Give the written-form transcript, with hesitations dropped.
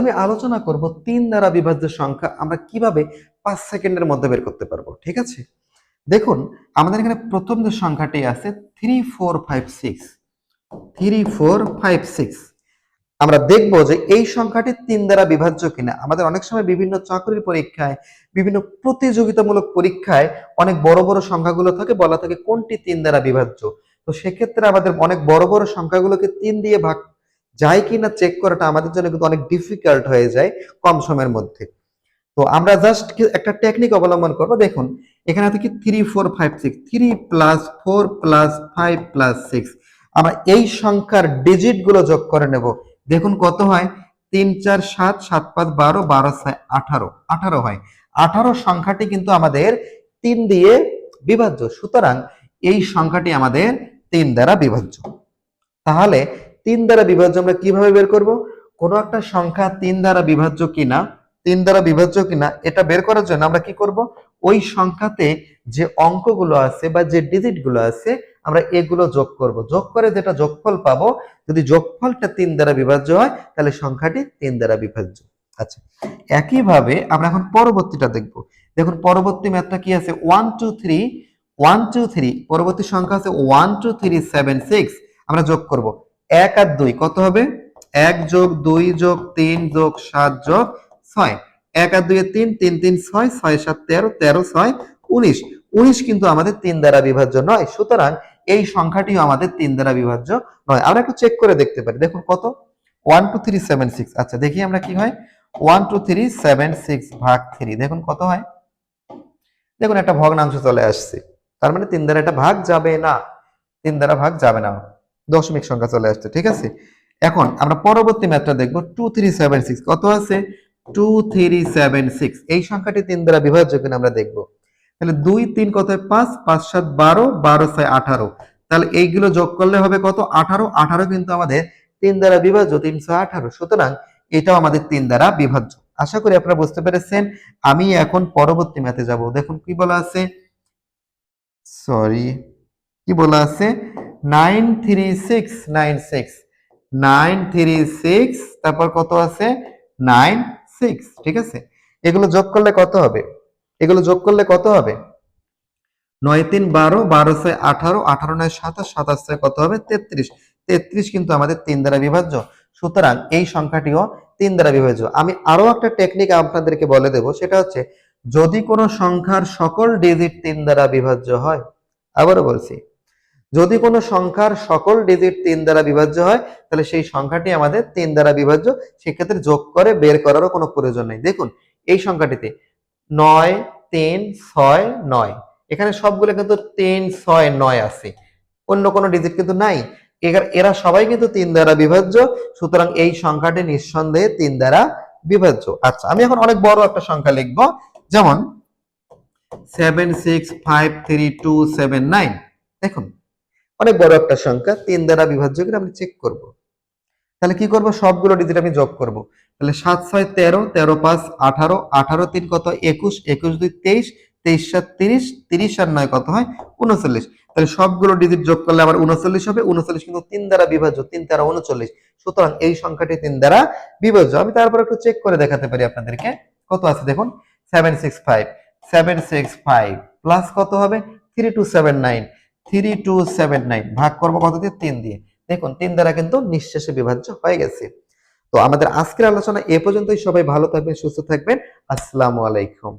আমি আলোচনা করব 3 দ্বারা বিভাজ্য সংখ্যা আমরা কিভাবে 5 সেকেন্ডের মধ্যে বের করতে পারবো। ঠিক আছে, দেখুন আমাদের এখানে প্রথম যে সংখ্যাটি আছে 3456 3456 আমরা দেখব যে এই সংখ্যাটি 3 দ্বারা বিভাজ্য কিনা। আমাদের অনেক সময় বিভিন্ন চাকরির পরীক্ষায়, বিভিন্ন প্রতিযোগিতামূলক পরীক্ষায় অনেক বড় বড় সংখ্যাগুলো থাকে, বলা থাকে কোনটি 3 দ্বারা বিভাজ্য। তো সেক্ষেত্রে আমাদের অনেক বড় বড় সংখ্যাগুলোকে 3 দিয়ে ভাগ যায় কিনা চেক করাটা আমাদের জন্য কিন্তু অনেক ডিফিকাল্ট হয়ে যায় কম সময়ের মধ্যে। তো আমরা জাস্ট একটা টেকনিক অবলম্বন করবো। দেখুন এখানে আছে কি 3456, 3 প্লাস 4 প্লাস 5 প্লাস 6, আমরা এই সংখ্যার ডিজিট গুলো যোগ করে নেব। দেখুন কত হয়, 3 4 7, 7 5 12, 12 6 18, 18 হয়। 18 সংখ্যাটি কিন্তু আমাদের 3 দিয়ে বিভাজ্য, সুতরাং এই সংখ্যাটি আমাদের 3 দ্বারা বিভাজ্য। তাহলে 3 দ্বারা বিভাজ্য আমরা কিভাবে বের করব? কোনো একটা সংখ্যা 3 দ্বারা বিভাজ্য কিনা, 3 দ্বারা বিভাজ্য কিনা এটা বের করার জন্য আমরা কি করব, ওই সংখ্যাতে যে অঙ্কগুলো আছে বা যে ডিজিট গুলো আছে আমরা এগুলো যোগ করব। যোগ করে যেটা যোগফল পাবো, যদি যোগফলটা 3 দ্বারা বিভাজ্য হয় তাহলে সংখ্যাটি 3 দ্বারা বিভাজ্য। আচ্ছা, একইভাবে আমরা এখন পরবর্তীটা দেখব। দেখুন পরবর্তী ম্যাথটা কি আছে, 1 2 3 1 2 3, পরবর্তী সংখ্যা আছে 1 2 3 7 6, আমরা যোগ করব 1 আর 2 কত হবে, 1 যোগ 2 যোগ 3 যোগ 7 যোগ 6, 1 আর 2 এর 3, 3 3 6, 6 7 13, 13 6 19, 19 কিন্তু আমাদের 3 দ্বারা বিভাজ্য নয়, সুতরাং এই সংখ্যাটিও আমাদের 3 দ্বারা বিভাজ্য নয়। আমরা একটু চেক করে দেখতে পারি। দেখুন কত, 1 2 3 7 6, আচ্ছা দেখি আমরা কি হয়, 1 2 3 7 6 ভাগ 3, দেখুন কত হয়, দেখুন একটা ভগ্নাংশ চলে আসছে, তার মানে 3 দ্বারা এটা ভাগ যাবে না, 3 দ্বারা ভাগ যাবে না, দশমিক সংখ্যা চলে আসছে। ঠিক আছে, এখন আমরা পরবর্তী ম্যাথটা দেখব, 2 3 7 6 কত আছে, 2 3 7 6, এই সংখ্যাটি 3 দ্বারা বিভাজ্য কিনা আমরা দেখব। তাহলে 2 3 কত হয়, 5 5 7 12, 12 6 18, তাহলে এইগুলো যোগ করলে হবে কত, 18, 18 কিন্তু আমাদের 3 দ্বারা বিভাজ্য, 318, সুতরাং এটাও আমাদের 3 দ্বারা বিভাজ্য। আশা করি আপনারা বুঝতে পেরেছেন। আমি এখন পরবর্তী ম্যাথে যাব। দেখুন কি বলা আছে, সরি কি বলা আছে, 93696, 936, তারপর কত আছে 96, ঠিক আছে, এগুলো যোগ করলে কত হবে, এগুলো যোগ করলে কত হবে, 9 3 12, 12 6 18, 18 9 27, 27 6 কত হবে 33, 33 কিন্তু আমাদের 3 দ্বারা বিভাজ্য, সুতরাং এই সংখ্যাটিও 3 দ্বারা বিভাজ্য। আমি আরো একটা টেকনিক আপনাদেরকে বলে দেব, সেটা হচ্ছে যদি কোনো সংখ্যার সকল ডিজিট 3 দ্বারা বিভাজ্য হয়, আবারও বলছি, যদি কোনো সংখ্যার সকল ডিজিট 3 দ্বারা বিভাজ্য হয় তাহলে সেই সংখ্যাটি আমাদের 3 দ্বারা বিভাজ্য, সেক্ষেত্রে যোগ করে বের করারও কোনো প্রয়োজন নেই। দেখুন এই সংখ্যাটিতে 9 3 6 9, এখানে সবগুলো কিন্তু 3 6 9 আছে, অন্য কোনো ডিজিট কিন্তু নাই, এরা সবাই কিন্তু 3 দ্বারা বিভাজ্য, সুতরাং এই সংখ্যাটি নিঃসন্দেহে 3 দ্বারা বিভাজ্য। আচ্ছা, আমি এখন অনেক বড় একটা সংখ্যা লিখব, যেমন 7 6 5 3 2 7 9, দেখুন অনেক বড় একটা সংখ্যা, 3 দ্বারা বিভাজ্য কিনা আমি চেক করব। তাহলে কি করব, সবগুলো ডিজিট আমি যোগ করব। তাহলে 7 6 13, 13 5 18, 18 3 কত 21, 21 2 23, 23 7 30, 30 আর 9 কত হয় 39, তাহলে সবগুলো ডিজিট যোগ করলে আবার 39 হবে, 39 কিন্তু 3 দ্বারা বিভাজ্য, 3 দ্বারা 39, সুতরাং এই সংখ্যাটি 3 দ্বারা বিভাজ্য। আমি তারপর একটু চেক করে দেখাতে পারি আপনাদেরকে, কত আছে দেখুন, 765, 765 প্লাস কত হবে 3279, 3279 ভাগ করব কত দিয়ে, 3 দিয়ে, দেখুন 3 দ্বারা কিন্তু নিঃশেষে বিভাজ্য হয়ে গেছে। তো আমাদের আজকের আলোচনা এ পর্যন্তই। সবাই ভালো থাকবেন, সুস্থ থাকবেন, আসসালামু আলাইকুম।